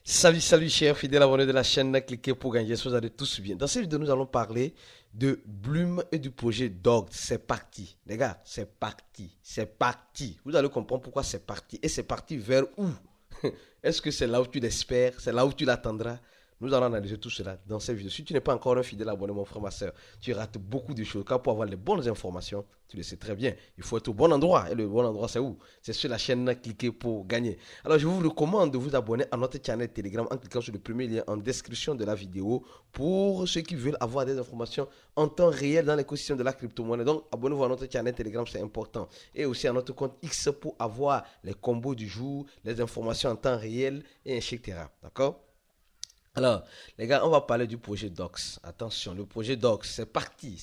Salut, chers fidèles abonnés de la chaîne, cliquez pour gagner, j'espère que vous allez tous bien. Dans cette vidéo, nous allons parler de Bloom et du projet Dogs. C'est parti. Les gars, c'est parti. C'est parti. Vous allez comprendre pourquoi c'est parti. Et c'est parti vers où? Est-ce que c'est là où tu l'espères? C'est là où tu l'attendras? Nous allons analyser tout cela dans cette vidéo. Si tu n'es pas encore un fidèle abonné, mon frère, ma soeur, tu rates beaucoup de choses. Car pour avoir les bonnes informations, tu le sais très bien, il faut être au bon endroit. Et le bon endroit, c'est où? C'est sur la chaîne Cliquez pour gagner. Alors, je vous recommande de vous abonner à notre channel Telegram en cliquant sur le premier lien en description de la vidéo pour ceux qui veulent avoir des informations en temps réel dans l'écosystème de la crypto-monnaie. Donc, abonnez-vous à notre channel Telegram, c'est important. Et aussi à notre compte X pour avoir les combos du jour, les informations en temps réel, et etc. D'accord? Alors, les gars, on va parler du projet Docs. Attention, le projet Docs, c'est parti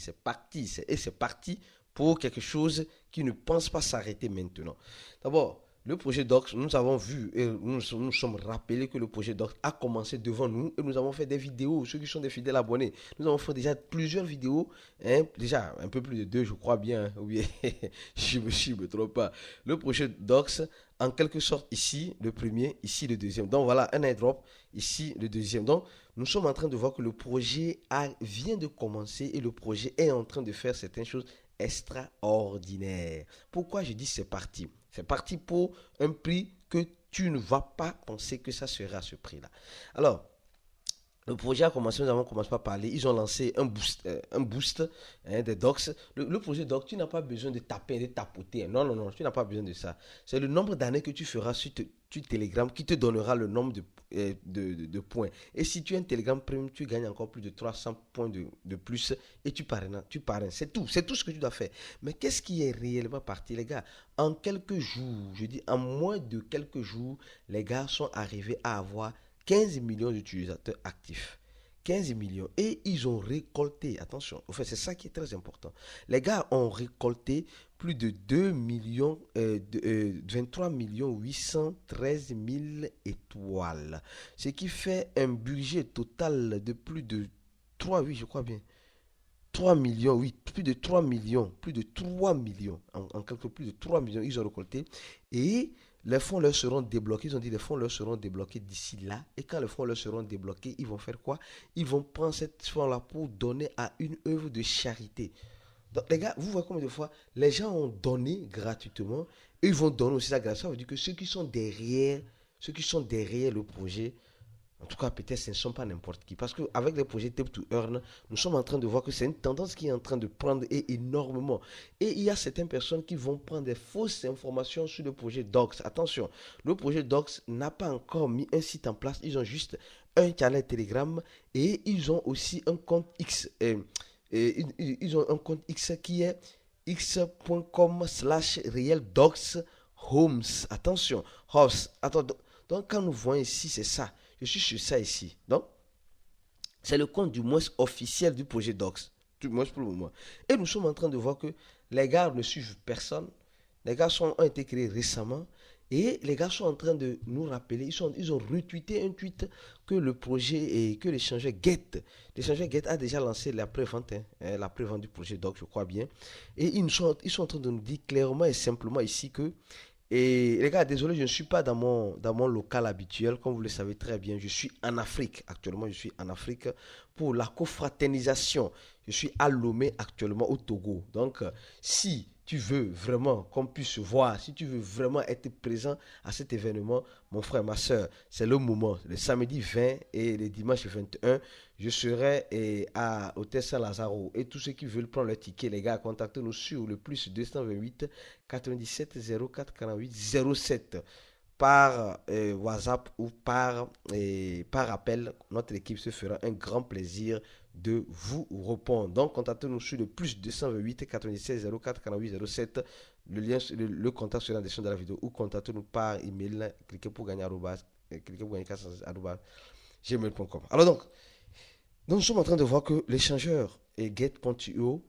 pour quelque chose qui ne pense pas s'arrêter maintenant. D'abord, le projet Docs, nous avons vu et nous sommes rappelés que le projet Docs a commencé devant nous et nous avons fait des vidéos, ceux qui sont des fidèles abonnés. Nous avons fait déjà plusieurs vidéos, hein, déjà un peu plus de deux, je crois bien. Oui, je me trompe pas. Le projet Docs, en quelque sorte, ici le premier, ici le deuxième. Donc voilà, un airdrop, ici le deuxième. Donc nous sommes en train de voir que le projet vient de commencer et le projet est en train de faire certaines choses extraordinaires. Pourquoi je dis c'est parti? C'est parti pour un prix que tu ne vas pas penser que ça sera à ce prix-là. Alors, le projet a commencé, nous avons commencé par parler. Ils ont lancé un boost hein, des docs. Le projet doc, tu n'as pas besoin de taper, de tapoter. Non, non, non, tu n'as pas besoin de ça. C'est le nombre d'années que tu feras sur Telegram qui te donnera le nombre de points. Et si tu as un Telegram Premium, tu gagnes encore plus de 300 points de plus et tu parraines. C'est tout ce que tu dois faire. Mais qu'est-ce qui est réellement parti, les gars? En quelques jours, je dis en moins de quelques jours, les gars sont arrivés à avoir 15 millions d'utilisateurs actifs. 15 millions. Et ils ont récolté, attention, en fait, c'est ça qui est très important. Les gars ont récolté plus de 2 millions, 23 millions 813 000 étoiles. Ce qui fait un budget total de plus de 3 oui, je crois bien. 3 millions, oui, plus de 3 millions, en quelque plus de 3 millions, ils ont récolté. Et les fonds leur seront débloqués. Ils ont dit les fonds leur seront débloqués d'ici là. Et quand les fonds leur seront débloqués, ils vont faire quoi? Ils vont prendre cette fonds-là pour donner à une œuvre de charité. Donc, les gars, vous voyez combien de fois les gens ont donné gratuitement et ils vont donner aussi ça gratuitement. Ça veut dire que ceux qui sont derrière le projet, en tout cas, peut-être ce ne sont pas n'importe qui. Parce qu'avec les projets Tap to Earn, nous sommes en train de voir que c'est une tendance qui est en train de prendre et énormément. Et il y a certaines personnes qui vont prendre des fausses informations sur le projet Docs. Attention, le projet Docs n'a pas encore mis un site en place. Ils ont juste un channel Telegram et ils ont aussi un compte X. Ils ont un compte X qui est x.com/realdocshomes. Attention, house. Attends, donc quand nous voyons ici, c'est ça. Je suis sur ça ici. Donc, c'est le compte du moins officiel du projet Docs. Du moins pour le moment. Et nous sommes en train de voir que les gars ne suivent personne. Les gars ont été créés récemment. Et les gars sont en train de nous rappeler, ils ont retweeté un tweet que le projet et que l'échangeur Get. L'échangeur Get a déjà lancé la pré-vente, la pré-vente du projet Docs, je crois bien. Et ils sont en train de nous dire clairement et simplement ici que et les gars, désolé, je ne suis pas dans mon local habituel, comme vous le savez très bien. Je suis en Afrique, actuellement, je suis en Afrique pour la confraternisation. Je suis à Lomé actuellement au Togo. Donc, si tu veux vraiment qu'on puisse se voir, si tu veux vraiment être présent à cet événement, mon frère, ma soeur, c'est le moment. Le samedi 20 et le dimanche 21, je serai à Hôtel Saint-Lazaro. Et tous ceux qui veulent prendre le ticket, les gars, contactez-nous sur le plus 228 97 04 48 07 par WhatsApp ou par appel. Notre équipe se fera un grand plaisir de vous répondre. Donc, contactez-nous sur le plus 228 97 04 48 07. Le lien, le contact sera dans la description de la vidéo ou contactez-nous par email. Cliquez pour gagner cliquez pour gagner gmail.com. Alors donc, nous sommes en train de voir que l'échangeur et Get.io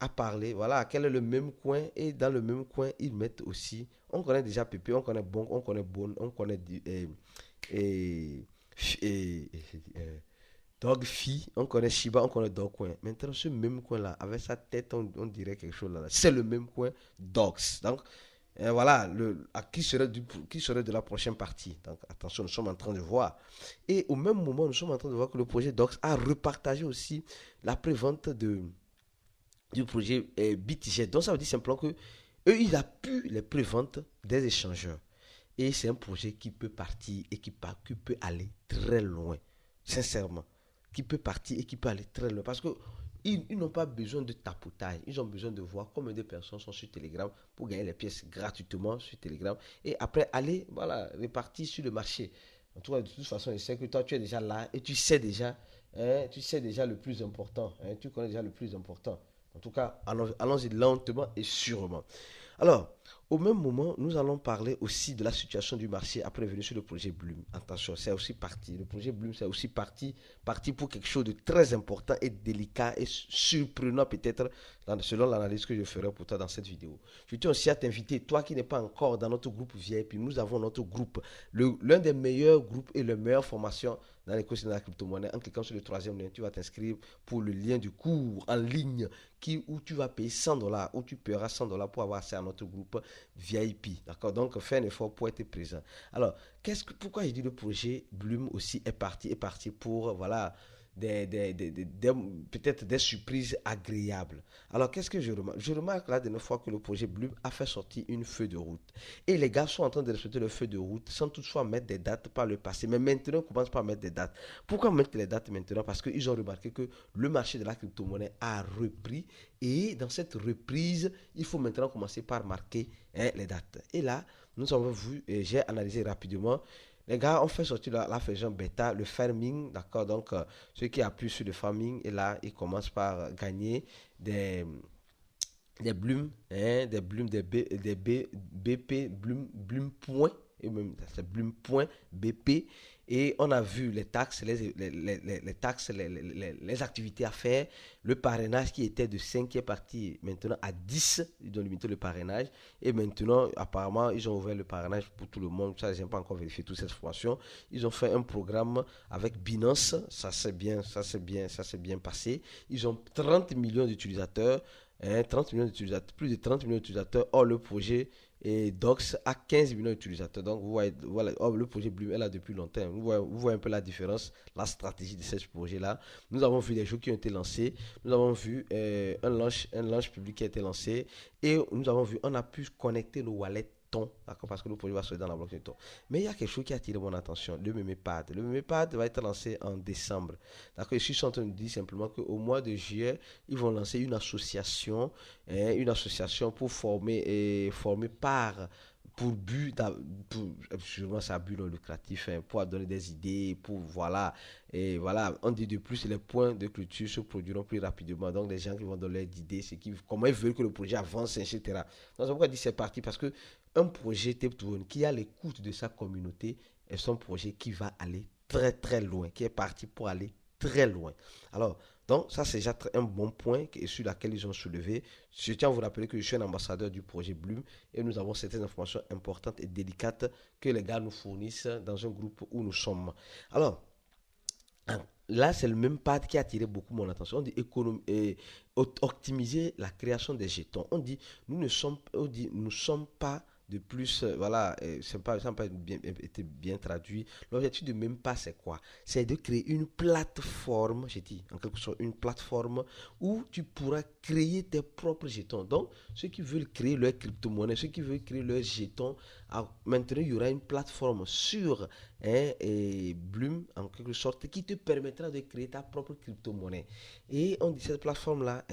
a parlé, voilà, quel est le même coin et dans le même coin, ils mettent aussi, on connaît déjà Pépé, on connaît Bon, on connaît Bon, on connaît et, et, Dogfi, on connaît Shiba, on connaît Dogcoin. Maintenant, ce même coin-là, avec sa tête, on dirait quelque chose là. C'est le même coin Dogs. Donc, voilà, qui serait de la prochaine partie. Donc attention, nous sommes en train de voir. Et au même moment, nous sommes en train de voir que le projet Docs a repartagé aussi la prévente du projet BitGet. Donc ça veut dire simplement que eux, ils appuient les préventes des échangeurs. Et c'est un projet qui peut partir et qui peut aller très loin. Sincèrement. Qui peut partir et qui peut aller très loin. Parce que ils n'ont pas besoin de tapotage. Ils ont besoin de voir combien de personnes sont sur Telegram pour gagner les pièces gratuitement sur Telegram. Et après, aller, voilà, répartir sur le marché. En tout cas, de toute façon, je sais que toi, tu es déjà là et tu sais déjà le plus important. Tu connais déjà le plus important. En tout cas, allons-y lentement et sûrement. Alors, au même moment, nous allons parler aussi de la situation du marché après venir sur le projet Bloom. Attention, c'est aussi parti. Le projet Bloom, c'est aussi parti pour quelque chose de très important et délicat et surprenant peut-être selon l'analyse que je ferai pour toi dans cette vidéo. Je tiens aussi à t'inviter, toi qui n'es pas encore dans notre groupe VIP, nous avons notre groupe, l'un des meilleurs groupes et la meilleure formation dans l'écosystème de la crypto-monnaie. En cliquant sur le troisième lien, tu vas t'inscrire pour le lien du cours en ligne où tu vas payer 100 $, où tu paieras 100 $ pour avoir accès à notre groupe VIP. D'accord? Donc, fais un effort pour être présent. Alors, pourquoi j'ai dit le projet Bloom aussi est parti pour, voilà, peut-être des surprises agréables. Alors, qu'est-ce que je remarque? Je remarque la dernière fois que le projet Bloom a fait sortir une feuille de route. Et les gars sont en train de respecter le feuille de route sans toutefois mettre des dates par le passé. Mais maintenant, on commence par mettre des dates. Pourquoi mettre les dates maintenant? Parce qu'ils ont remarqué que le marché de la crypto-monnaie a repris. Et dans cette reprise, il faut maintenant commencer par marquer les dates. Et là, nous avons vu, et j'ai analysé rapidement, les gars ont fait sortir la version bêta, le farming, d'accord. Donc, ceux qui appuient sur le farming, et là, ils commencent par gagner des, des blooms, des BP, bloom points, et même c'est bloom point BP. Et on a vu les taxes, les taxes, les activités à faire, le parrainage qui était de 5 qui est parti maintenant à 10, ils ont limité le parrainage. Et maintenant, apparemment, ils ont ouvert le parrainage pour tout le monde. Ça, je n'ai pas encore vérifié toute cette information. Ils ont fait un programme avec Binance, ça s'est bien passé. Ils ont 30 millions d'utilisateurs. 30 millions d'utilisateurs, plus de 30 millions d'utilisateurs. Or, le projet Docs a 15 millions d'utilisateurs. Donc, vous voyez, voilà, le projet Bloom est là depuis longtemps. Vous voyez un peu la différence, la stratégie de ce projet-là. Nous avons vu des jeux qui ont été lancés. Nous avons vu un launch public qui a été lancé. Et nous avons vu, on a pu connecter nos wallets Ton, d'accord, parce que le projet va se dans la blockchain Ton. Mais il y a quelque chose qui a attiré mon attention, le MemePad. Le MemePad va être lancé en décembre. D'accord, je suis en train de dire simplement qu'au mois de juillet, ils vont lancer une association pour former par pour but, sûrement ça a but non lucratif, pour donner des idées, pour voilà, et voilà, on dit de plus, les points de clôture se produiront plus rapidement. Donc, les gens qui vont donner des idées, comment ils veulent que le projet avance, etc. Donc, c'est pourquoi je dis c'est parti, parce que un projet Tip2One qui a l'écoute de sa communauté est un projet qui va aller très très loin, qui est parti pour aller très loin. Alors, donc ça c'est déjà un bon point sur lequel ils ont soulevé. Je tiens à vous rappeler que je suis un ambassadeur du projet Bloom et nous avons certaines informations importantes et délicates que les gars nous fournissent dans un groupe où nous sommes. Alors, là, c'est le même pad qui a attiré beaucoup mon attention. On dit optimiser la création des jetons. On dit nous ne sommes pas de plus, voilà, ça n'a pas été bien traduit. L'objectif de même pas, c'est quoi? C'est de créer une plateforme, j'ai dit, en quelque sorte, une plateforme où tu pourras créer tes propres jetons. Donc, ceux qui veulent créer leur crypto-monnaie, ceux qui veulent créer leurs jetons, maintenant, il y aura une plateforme sur et Bloom, en quelque sorte, qui te permettra de créer ta propre crypto-monnaie. Et on dit cette plateforme-là,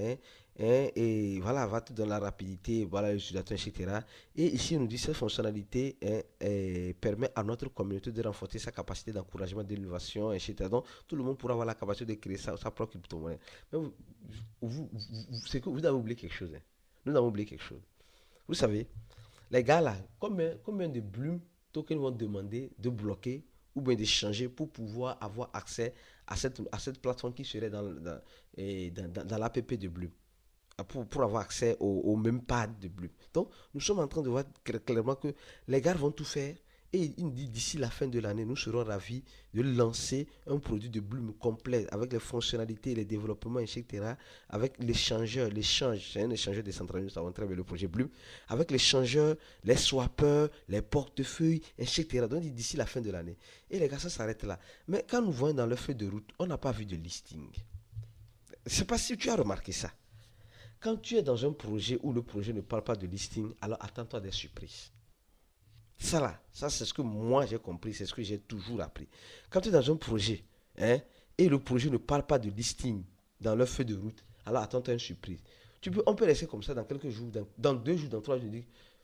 et voilà, va te donner la rapidité, voilà, l'utilisation, etc. Et ici, on nous dit cette fonctionnalité permet à notre communauté de renforcer sa capacité d'encouragement, d'innovation, etc. Donc, tout le monde pourra avoir la capacité de créer sa propre crypto-monnaie. Mais c'est que vous avez oublié quelque chose. Nous avons oublié quelque chose. Vous savez, les gars là, combien de Bloom tokens vont demander de bloquer ou bien de changer pour pouvoir avoir accès à cette plateforme qui serait dans l'app de Bloom? Pour avoir accès au même pad de Bloom. Donc, nous sommes en train de voir clairement que les gars vont tout faire Et il dit d'ici la fin de l'année, nous serons ravis de lancer un produit de Bloom complet avec les fonctionnalités, les développements, etc. Avec l'échange, c'est un échangeur décentralisé, nous savons très bien le projet Bloom, avec l'échangeur, les swappers, les portefeuilles, etc. Donc d'ici la fin de l'année. Et les gars, ça s'arrête là. Mais quand nous voyons dans le feuille de route, on n'a pas vu de listing. Je ne sais pas si tu as remarqué ça. Quand tu es dans un projet où le projet ne parle pas de listing, alors attends-toi des surprises. Ça là, ça c'est ce que moi j'ai compris, c'est ce que j'ai toujours appris. Quand tu es dans un projet, hein, et le projet ne parle pas de listing dans leur feuille de route, alors attends-toi une surprise. On peut laisser comme ça dans quelques jours, dans 2 jours, dans 3 jours,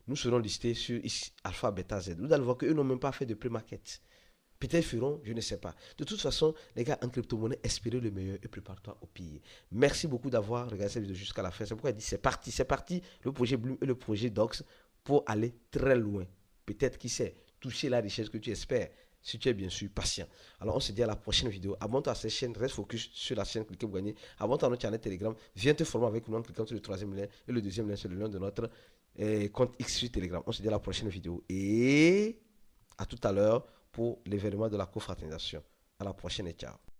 nous serons listés sur Alpha, Beta, Z. Vous allez voir qu'eux n'ont même pas fait de pré-market. Peut-être ils feront, je ne sais pas. De toute façon, les gars, en crypto-monnaie, espérez le meilleur et prépare-toi au pire. Merci beaucoup d'avoir regardé cette vidéo jusqu'à la fin. C'est pourquoi il dit c'est parti, le projet Bloom et le projet Dox pour aller très loin. Peut-être, qui sait, toucher la richesse que tu espères, si tu es bien sûr patient. Alors, on se dit à la prochaine vidéo. Abonne-toi à cette chaîne, reste focus sur la chaîne, cliquez pour gagner. Abonne-toi à notre channel Telegram, viens te former avec nous en cliquant sur le 3e lien et le 2e lien sur le lien de notre compte X sur Telegram. On se dit à la prochaine vidéo et à tout à l'heure pour l'événement de la confraternisation. À la prochaine et ciao.